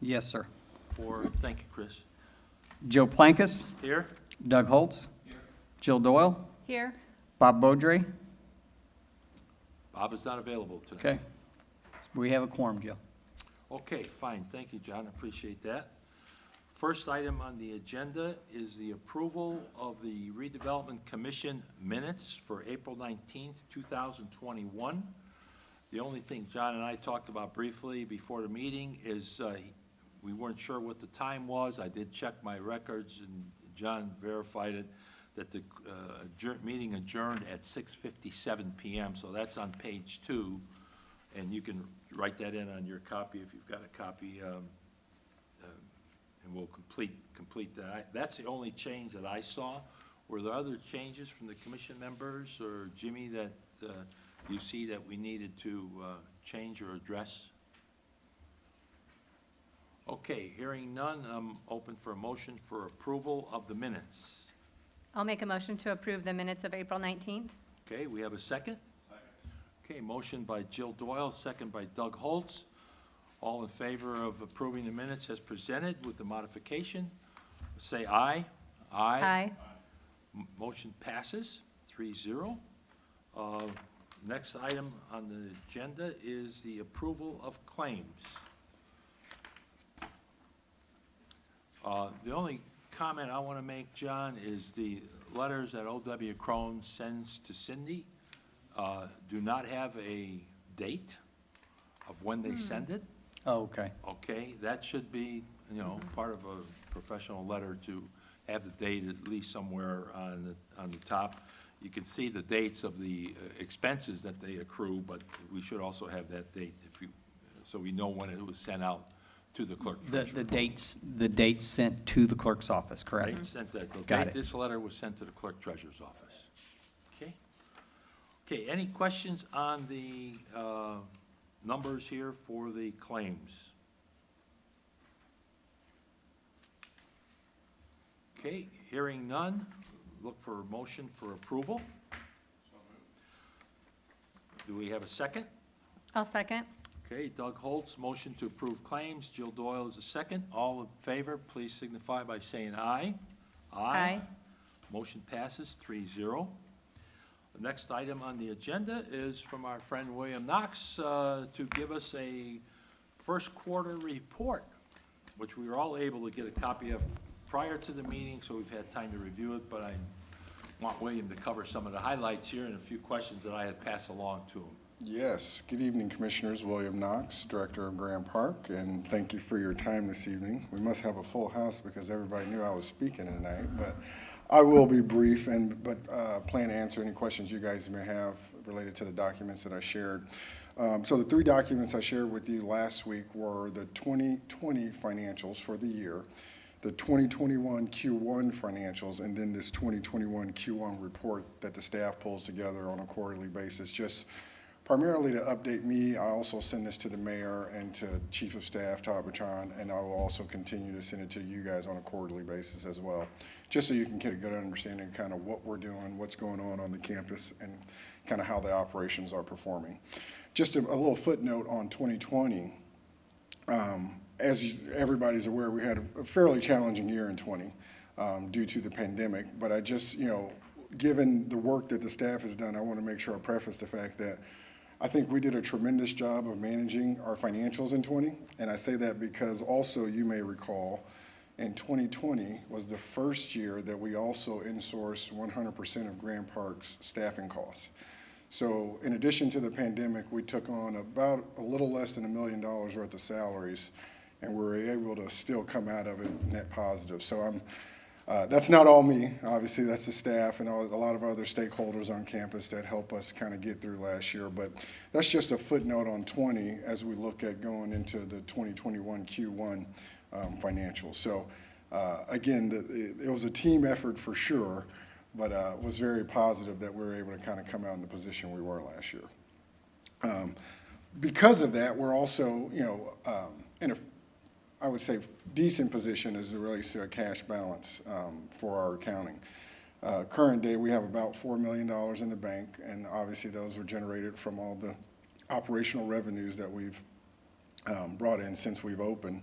Yes, sir. Thank you, Chris. Joe Plankus, Here? Doug Holtz, Jill Doyle, Here. Bob Beaudry. Bob is not available tonight. Okay. We have a quorum, Joe. Okay, fine. Thank you, John. Appreciate that. First item on the agenda is the approval of the Redevelopment Commission minutes for April 19th, 2021. The only thing John and I talked about briefly before the meeting is we weren't sure what the time was. I did check my records, and John verified it, that the meeting adjourned at 6:57 p.m., so that's on page 2, and you can write that in on your copy if you've got a copy, and we'll complete that. That's the only change that I saw. Were there other changes from the commission members or Jimmy that you see that we needed to change or address? Okay, hearing none, I'm open for a motion for approval of the minutes. I'll make a motion to approve the minutes of April 19th. Okay, we have a second? Second. Okay, motion by Jill Doyle, second by Doug Holtz. All in favor of approving the minutes as presented with the modification, say aye. Aye. Motion passes 3-0. Next item on the agenda is the approval of claims. The only comment I want to make, John, is the letters that O.W. Crone sends to Cindy do not have a date of when they send it. Oh, okay. Okay, that should be, part of a professional letter to have the date at least somewhere on the top. You can see the dates of the expenses that they accrue, but we should also have that date so we know when it was sent out to the clerk treasurer. The dates sent to the clerk's office, correct? They sent that, Got it. this letter was sent to the clerk treasurer's office. Okay? Okay, any questions on the numbers here for the claims? Okay, hearing none, look for a motion for approval. Do we have a second? I'll second. Okay, Doug Holtz, motion to approve claims. Jill Doyle is a second. All in favor, please signify by saying aye. Aye. Motion passes 3-0. The next item on the agenda is from our friend William Knox to give us a first quarter report, which we were all able to get a copy of prior to the meeting, so we've had time to review it, but I want William to cover some of the highlights here and a few questions that I had passed along to him. Yes, good evening, Commissioners. William Knox, Director of Graham Park, and thank you for your time this evening. We must have a full house because everybody knew I was speaking tonight, but I will be brief but plan to answer any questions you guys may have related to the documents that I shared. So the 3 documents I shared with you last week were the 2020 financials for the year, the 2021 Q1 financials, and then this 2021 Q1 report that the staff pulls together on a quarterly basis, just primarily to update me. I also send this to the mayor and to Chief of Staff, Todd Bertrand, and I will also continue to send it to you guys on a quarterly basis as well, just so you can get a good understanding of kind of what we're doing, what's going on the campus, and kind of how the operations are performing. Just a little footnote on 2020. As everybody's aware, we had a fairly challenging year in 20 due to the pandemic, but I just, given the work that the staff has done, I want to make sure I preface the fact that I think we did a tremendous job of managing our financials in 20, and I say that because also you may recall in 2020 was the first year that we also insourced 100% of Grand Park's staffing costs. So in addition to the pandemic, we took on about a little less than $1 million worth of salaries, and we were able to still come out of it net positive. So that's not all me. Obviously, that's the staff and a lot of other stakeholders on campus that help us kind of get through last year. But that's just a footnote on 20 as we look at going into the 2021 Q1 financials. So again, it was a team effort for sure, but it was very positive that we were able to kind of come out in the position we were last year. Because of that, we're also, in a, I would say, decent position as it relates to a cash balance for our accounting. Current day, we have about $4 million in the bank, and obviously those were generated from all the operational revenues that we've brought in since we've opened.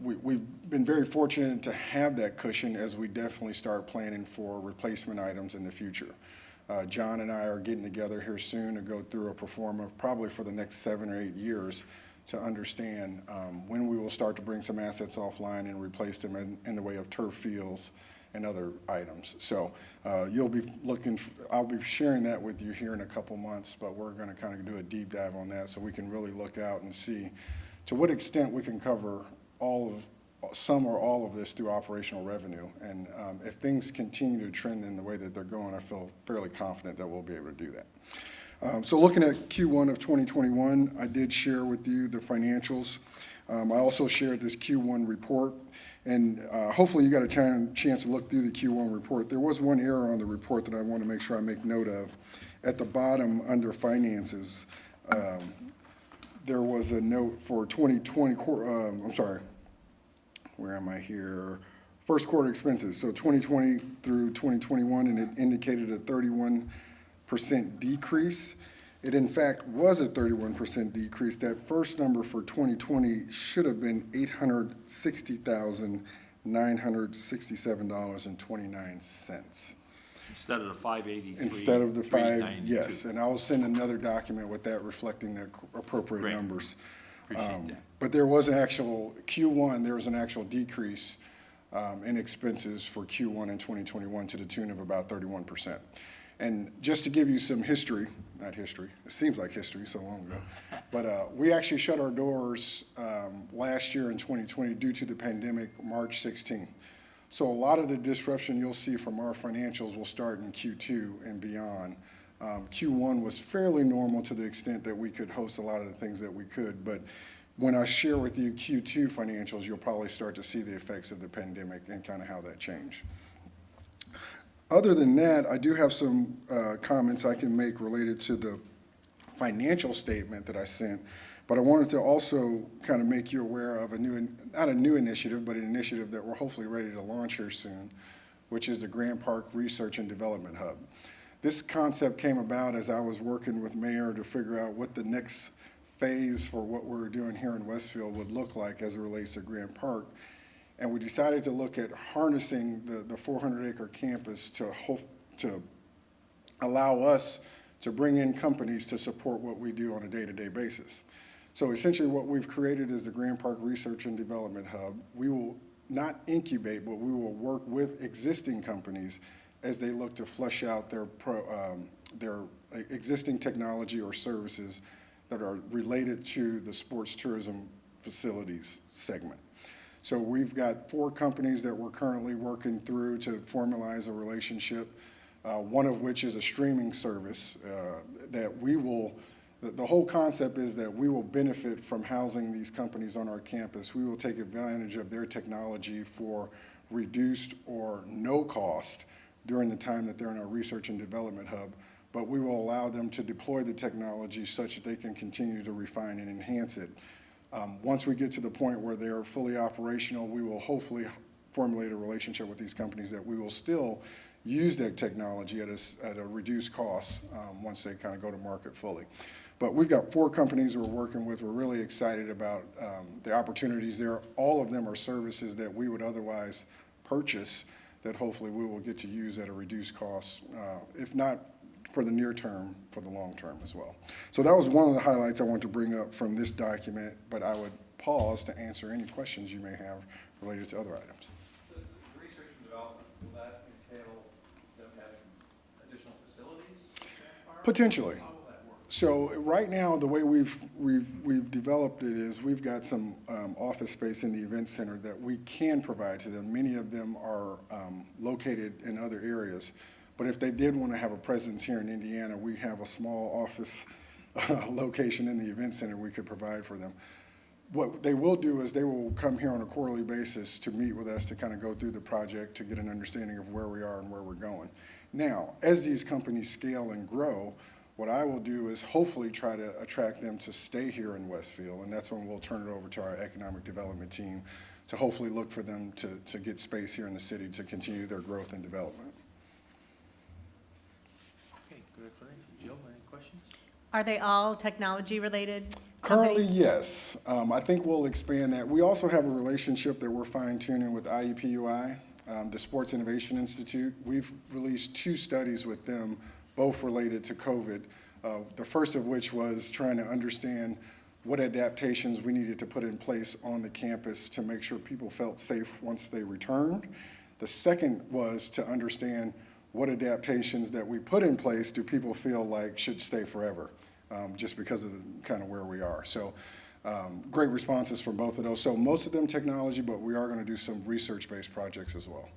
We've been very fortunate to have that cushion as we definitely start planning for replacement items in the future. John and I are getting together here soon to go through a pro forma probably for the next 7 or 8 years to understand when we will start to bring some assets offline and replace them in the way of turf fields and other items. So you'll be looking, I'll be sharing that with you here in a couple months, but we're going to kind of do a deep dive on that so we can really look out and see to what extent we can cover some or all of this through operational revenue. And if things continue to trend in the way that they're going, I feel fairly confident that we'll be able to do that. So looking at Q1 of 2021, I did share with you the financials. I also shared this Q1 report, and hopefully you got a chance to look through the Q1 report. There was one error on the report that I want to make sure I make note of. At the bottom, under finances, there was a note for 2020, where am I here? First quarter expenses, so 2020 through 2021, and it indicated a 31% decrease. It in fact was a 31% decrease. That first number for 2020 should have been $860,967.29. Instead of the 583. Instead of the 392. yes, and I'll send another document with that reflecting the appropriate Great. numbers. Appreciate that. But there was an actual, Q1, there was an actual decrease in expenses for Q1 in 2021 to the tune of about 31%. And just to give you some history, not history, it seems like history so long ago, but we actually shut our doors last year in 2020 due to the pandemic, March 16th. So a lot of the disruption you'll see from our financials will start in Q2 and beyond. Q1 was fairly normal to the extent that we could host a lot of the things that we could, but when I share with you Q2 financials, you'll probably start to see the effects of the pandemic and kind of how that changed. Other than that, I do have some comments I can make related to the financial statement that I sent, but I wanted to also kind of make you aware of not a new initiative, but an initiative that we're hopefully ready to launch here soon, which is the Grant Park Research and Development Hub. This concept came about as I was working with Mayor to figure out what the next phase for what we're doing here in Westfield would look like as it relates to Grant Park. And we decided to look at harnessing the 400-acre campus to allow us to bring in companies to support what we do on a day-to-day basis. So essentially what we've created is the Grant Park Research and Development Hub. We will not incubate, but we will work with existing companies as they look to flesh out their existing technology or services that are related to the sports tourism facilities segment. So we've got 4 companies that we're currently working through to formalize a relationship, one of which is a streaming service that we will, the whole concept is that we will benefit from housing these companies on our campus. We will take advantage of their technology for reduced or no cost during the time that they're in our research and development hub, but we will allow them to deploy the technology such that they can continue to refine and enhance it. Once we get to the point where they are fully operational, we will hopefully formulate a relationship with these companies that we will still use that technology at a reduced cost once they kind of go to market fully. But we've got 4 companies we're working with. We're really excited about the opportunities there. All of them are services that we would otherwise purchase that hopefully we will get to use at a reduced cost, if not for the near term, for the long term as well. So that was one of the highlights I want to bring up from this document, but I would pause to answer any questions you may have related to other items. The research and development, will that entail them having additional facilities? Potentially. How will that work? So right now, the way we've developed it is we've got some office space in the event center that we can provide to them. Many of them are located in other areas. But if they did want to have a presence here in Indiana, we have a small office location in the event center we could provide for them. What they will do is they will come here on a quarterly basis to meet with us to kind of go through the project to get an understanding of where we are and where we're going. Now, as these companies scale and grow, what I will do is hopefully try to attract them to stay here in Westfield, and that's when we'll turn it over to our economic development team to hopefully look for them to get space here in the city to continue their growth and development. Okay, good explanation. Jill, any questions? Are they all technology-related? Currently, yes. I think we'll expand that. We also have a relationship that we're fine-tuning with IEPUI, the Sports Innovation Institute. We've released 2 studies with them, both related to COVID. The first of which was trying to understand what adaptations we needed to put in place on the campus to make sure people felt safe once they returned. The second was to understand what adaptations that we put in place do people feel like should stay forever, just because of kind of where we are. So great responses from both of those. So most of them technology, but we are going to do some research-based projects as well.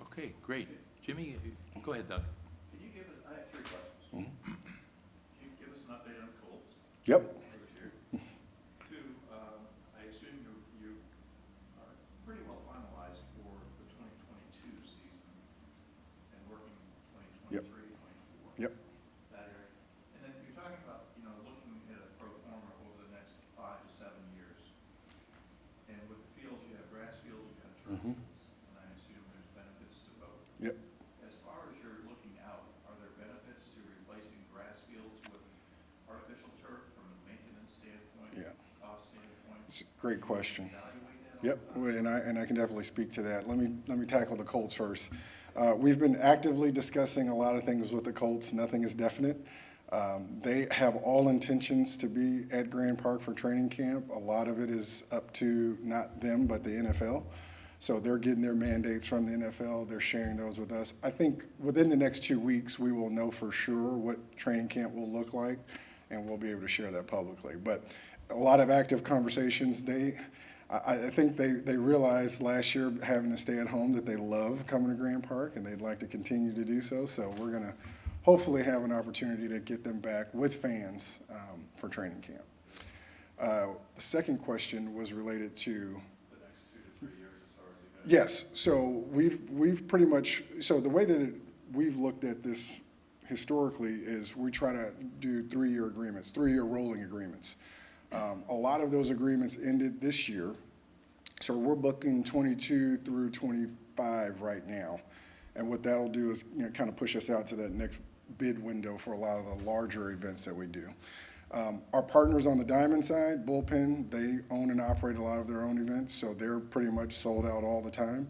Okay, great. Jimmy, go ahead, Doug. Can you give us, I have 3 questions. Can you give us an update on Colts? Yep. This year? 2, I assume you are pretty well finalized for the 2022 season and working 2023, 24. Yep. That area. And then you're talking about, looking at a pro forma over the next 5 to 7 years. And with the fields, you have grass fields, you have turf Mhm. fields, and I assume there's benefits to both. Yep. As far as you're looking out, are there benefits to replacing grass fields with artificial turf from a maintenance standpoint? Yeah. Cost standpoint? It's a great question. Evaluate that all Yep, the time? well, and I can definitely speak to that. Let me tackle the Colts first. We've been actively discussing a lot of things with the Colts. Nothing is definite. They have all intentions to be at Grand Park for training camp. A lot of it is up to not them, but the NFL. So they're getting their mandates from the NFL. They're sharing those with us. I think within the next 2 weeks, we will know for sure what training camp will look like, and we'll be able to share that publicly. But a lot of active conversations. I think they realized last year, having to stay at home, that they love coming to Grand Park, and they'd like to continue to do so. So we're going to hopefully have an opportunity to get them back with fans for training camp. The second question was related to. The next 2 to 3 years as far as events? Yes, so we've pretty much, so the way that we've looked at this historically is we try to do 3-year agreements, 3-year rolling agreements. A lot of those agreements ended this year, so we're booking 22 through 25 right now. And what that'll do is kind of push us out to that next bid window for a lot of the larger events that we do. Our partners on the Diamond side, Bullpen, they own and operate a lot of their own events, so they're pretty much sold out all the time.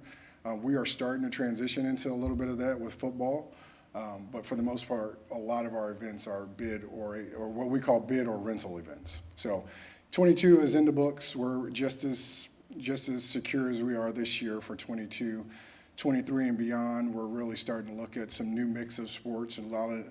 We are starting to transition into a little bit of that with football, but for the most part, a lot of our events are bid or what we call bid or rental events. So 22 is in the books. We're just as secure as we are this year for 22. 23 and beyond, we're really starting to look at some new mix of sports, and a lot of,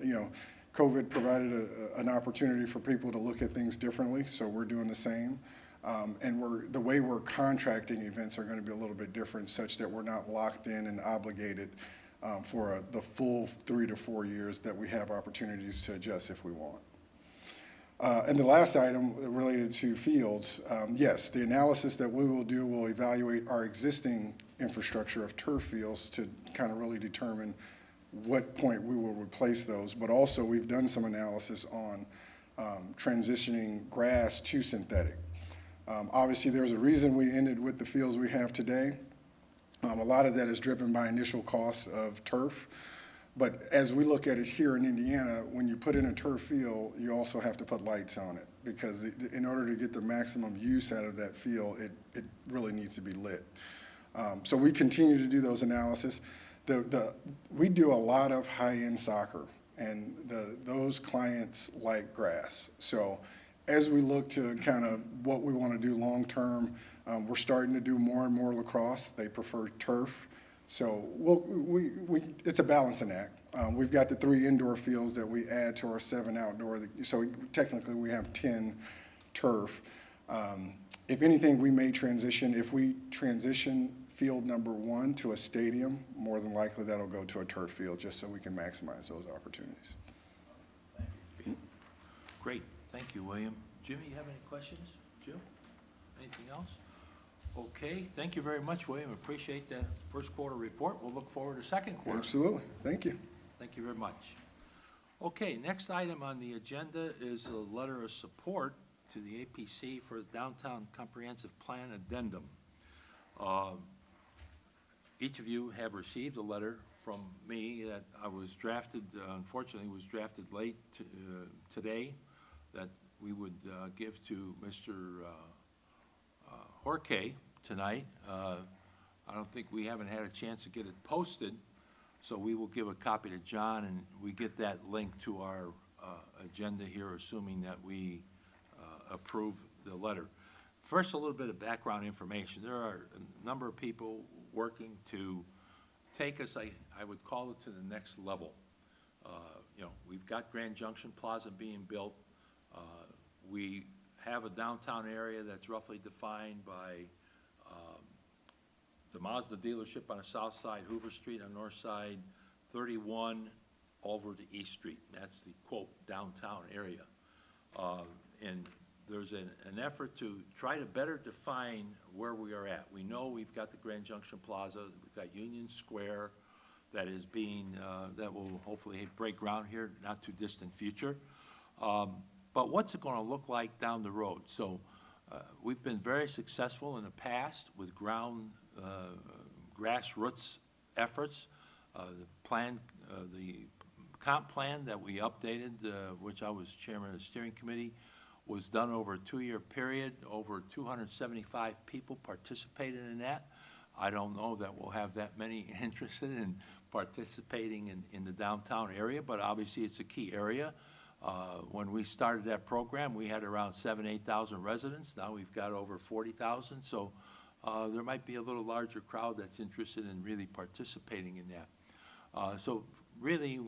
COVID provided an opportunity for people to look at things differently, so we're doing the same. And the way we're contracting events are going to be a little bit different, such that we're not locked in and obligated for the full 3 to 4 years, that we have opportunities to adjust if we want. And the last item related to fields, yes, the analysis that we will do will evaluate our existing infrastructure of turf fields to kind of really determine what point we will replace those. But also, we've done some analysis on transitioning grass to synthetic. Obviously, there's a reason we ended with the fields we have today. A lot of that is driven by initial costs of turf. But as we look at it here in Indiana, when you put in a turf field, you also have to put lights on it, because in order to get the maximum use out of that field, it really needs to be lit. So we continue to do those analysis. We do a lot of high-end soccer, and those clients like grass. So as we look to kind of what we want to do long-term, we're starting to do more and more lacrosse. They prefer turf. So it's a balancing act. We've got the 3 indoor fields that we add to our 7 outdoor. So technically, we have 10 turf. If anything, we may transition. If we transition field number 1 to a stadium, more than likely that'll go to a turf field, just so we can maximize those opportunities. Great, thank you, William. Jimmy, you have any questions? Jill? Anything else? Okay, thank you very much, William. Appreciate the first quarter report. We'll look forward to second quarter. Absolutely. Thank you. Thank you very much. Okay, next item on the agenda is a letter of support to the APC for the Downtown Comprehensive Plan Addendum. Each of you have received a letter from me that I was drafted, unfortunately, was drafted late today, that we would give to Mr. Horkey tonight. I don't think we haven't had a chance to get it posted, so we will give a copy to John, and we get that link to our agenda here, assuming that we approve the letter. First, a little bit of background information. There are a number of people working to take us, I would call it, to the next level. You know, we've got Grand Junction Plaza being built. We have a downtown area that's roughly defined by the Mazda dealership on the south side, Hoover Street on the north side, 31 over to East Street. That's the, quote, downtown area. And there's an effort to try to better define where we are at. We know we've got the Grand Junction Plaza, we've got Union Square that is being, that will hopefully break ground here, not too distant future. But what's it gonna look like down the road? So we've been very successful in the past with grassroots efforts. The plan, the comp plan that we updated, which I was chairman of the steering committee, was done over a 2-year period. Over 275 people participated in that. I don't know that we'll have that many interested in participating in the downtown area, but obviously it's a key area. When we started that program, we had around 8,000 residents. Now we've got over 40,000. So there might be a little larger crowd that's interested in really participating in that. So really,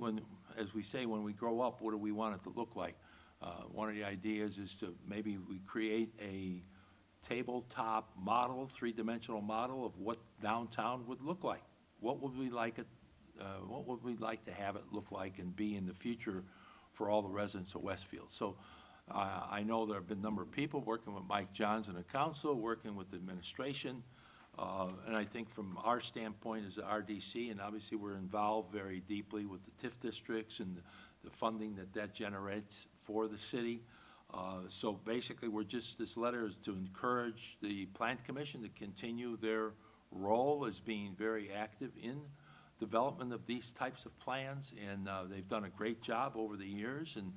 as we say, when we grow up, what do we want it to look like? One of the ideas is to maybe we create a tabletop model, 3-dimensional model of what downtown would look like. What would we like it? What would we like to have it look like and be in the future for all the residents of Westfield? So I know there have been a number of people working with Mike Johns and the council, working with the administration, and I think from our standpoint as the RDC, and obviously we're involved very deeply with the TIF districts and the funding that generates for the city. So basically, this letter is to encourage the Plan Commission to continue their role as being very active in development of these types of plans, and they've done a great job over the years, and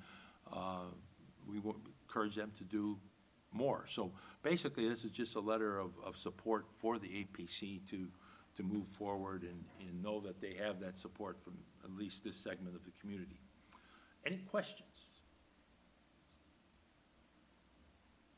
we will encourage them to do more. So basically, this is just a letter of support for the APC to move forward and know that they have that support from at least this segment of the community. Any questions?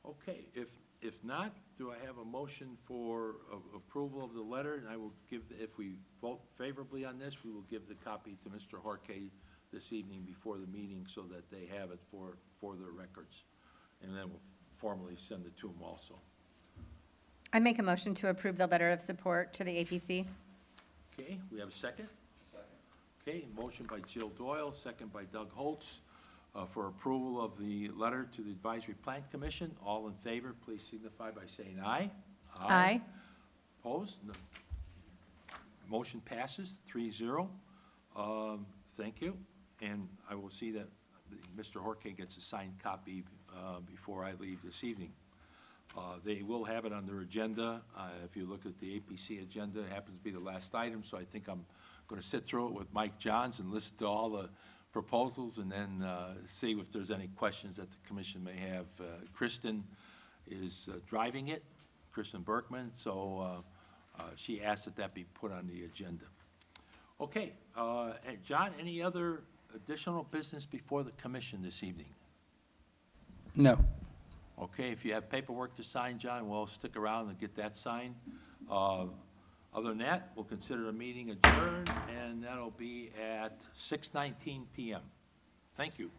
Okay, if not, do I have a motion for approval of the letter? And I will give, if we vote favorably on this, we will give the copy to Mr. Horkey this evening before the meeting so that they have it for their records. And then we'll formally send it to them also. I make a motion to approve the letter of support to the APC. Okay, we have a second? Okay, motion by Jill Doyle, second by Doug Holtz, for approval of the letter to the Advisory Plan Commission. All in favor, please signify by saying aye. Aye. Opposed? No. Motion passes 3-0. Thank you. And I will see that Mr. Horkey gets a signed copy before I leave this evening. They will have it on their agenda. If you look at the APC agenda, it happens to be the last item, so I think I'm going to sit through it with Mike Johns and listen to all the proposals and then see if there's any questions that the commission may have. Kristen is driving it, Kristen Berkman, so she asked that be put on the agenda. Okay, John, any other additional business before the commission this evening? No. Okay, if you have paperwork to sign, John, we'll stick around and get that signed. Other than that, we'll consider the meeting adjourned, and that'll be at 6:19 p.m. Thank you.